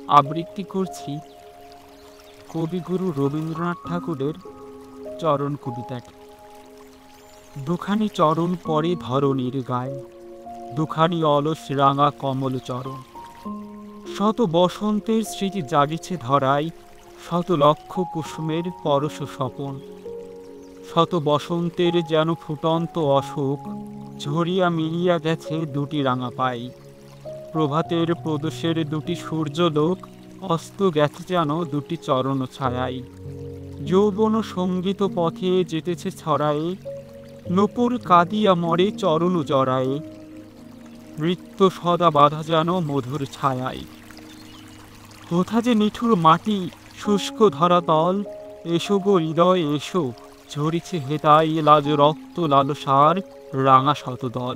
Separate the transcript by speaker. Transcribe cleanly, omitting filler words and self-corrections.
Speaker 1: আবৃত্তি করছি কবিগুরু রবীন্দ্রনাথ ঠাকুরের চরণ কবিতাটি। দুখানি চরণ পরে ধরণীর গায়ে, দুখানি অলস রাঙা কমল চরণ। শত বসন্তের স্মৃতি জাগিছে ধরায়, শত লক্ষ কুসুমের পরশ স্বপন। শত বসন্তের যেন ফুটন্ত অশোক, ঝরিয়া মিলিয়া গেছে দুটি রাঙা পাই। প্রভাতের প্রদোষের দুটি সূর্যলোক, অস্ত গেছে যেন দুটি চরণ ছায়াই। যৌবন সঙ্গীত পথে যেতেছে ছড়ায়ে, নূপুর কাঁদিয়া মরে চরণ জড়ায়ে। নৃত্য সদা বাধা যেন মধুর ছায়ায়। কোথা যে নিঠুর মাটি, শুষ্ক ধরাতল, এসো গো হৃদয় এসো, ঝরিছে হেতাই লাজ রক্ত লালসার রাঙা শতদল।